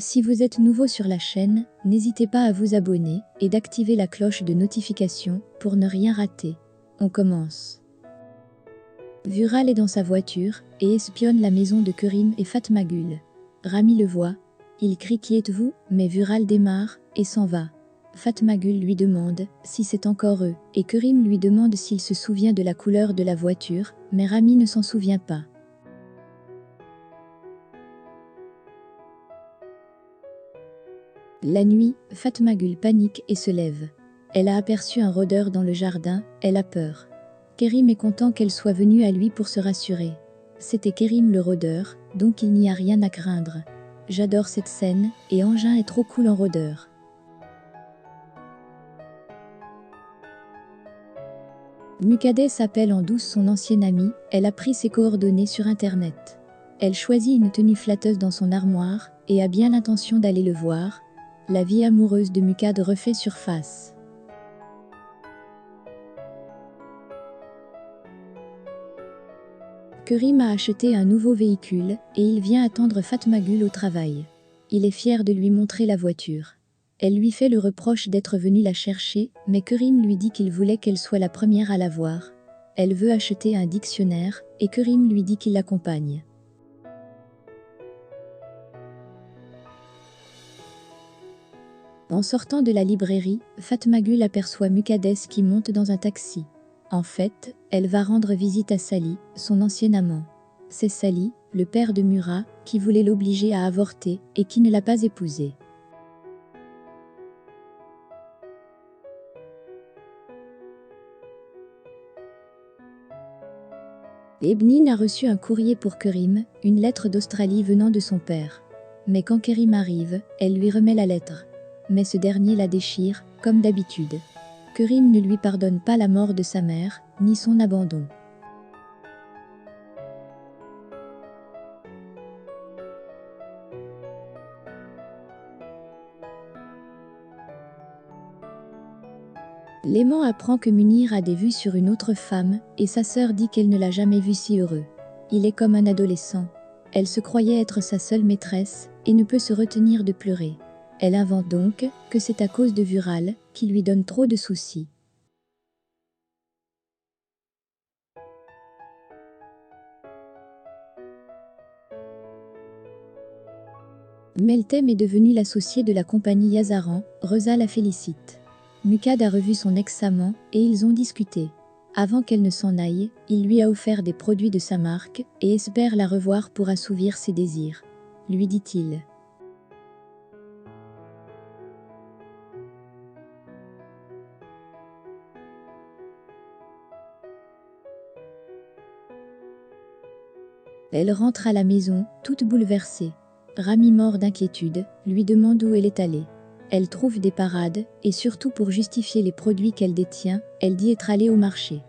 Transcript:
Si vous êtes nouveau sur la chaîne, n'hésitez pas à vous abonner et d'activer la cloche de notification pour ne rien rater. On commence. Vural est dans sa voiture et espionne la maison de Kerim et Fatma Gül. Rami le voit. Il crie « Qui êtes-vous » mais Vural démarre et s'en va. Fatma Gül lui demande si c'est encore eux et Kerim lui demande s'il se souvient de la couleur de la voiture, mais Rami ne s'en souvient pas. La nuit, Fatma Gül panique et se lève. Elle a aperçu un rôdeur dans le jardin, elle a peur. Kerim est content qu'elle soit venue à lui pour se rassurer. C'était Kerim le rôdeur, donc il n'y a rien à craindre. J'adore cette scène, et Engin est trop cool en rôdeur. Mukaddes appelle en douce son ancienne amie, elle a pris ses coordonnées sur internet. Elle choisit une tenue flatteuse dans son armoire, et a bien l'intention d'aller le voir. La vie amoureuse de Mukad refait surface. Kerim a acheté un nouveau véhicule et il vient attendre Fatma Gül au travail. Il est fier de lui montrer la voiture. Elle lui fait le reproche d'être venue la chercher, mais Kerim lui dit qu'il voulait qu'elle soit la première à la voir. Elle veut acheter un dictionnaire et Kerim lui dit qu'il l'accompagne. En sortant de la librairie, Fatma Gül aperçoit Mukaddes qui monte dans un taxi. En fait, elle va rendre visite à Salih, son ancien amant. C'est Salih, le père de Murat, qui voulait l'obliger à avorter et qui ne l'a pas épousée. Ebnine a reçu un courrier pour Kerim, une lettre d'Australie venant de son père. Mais quand Kerim arrive, elle lui remet la lettre. Mais ce dernier la déchire, comme d'habitude. Kerim ne lui pardonne pas la mort de sa mère, ni son abandon. L'aimant apprend que Munir a des vues sur une autre femme, et sa sœur dit qu'elle ne l'a jamais vu si heureux. Il est comme un adolescent. Elle se croyait être sa seule maîtresse, et ne peut se retenir de pleurer. Elle invente donc que c'est à cause de Vural, qui lui donne trop de soucis. Meltem est devenue l'associée de la compagnie Yazaran, Reza la félicite. Mukad a revu son ex-amant et ils ont discuté. Avant qu'elle ne s'en aille, il lui a offert des produits de sa marque et espère la revoir pour assouvir ses désirs. Lui dit-il. Elle rentre à la maison, toute bouleversée. Rami, mort d'inquiétude, lui demande où elle est allée. Elle trouve des parades, et surtout pour justifier les produits qu'elle détient, elle dit être allée au marché.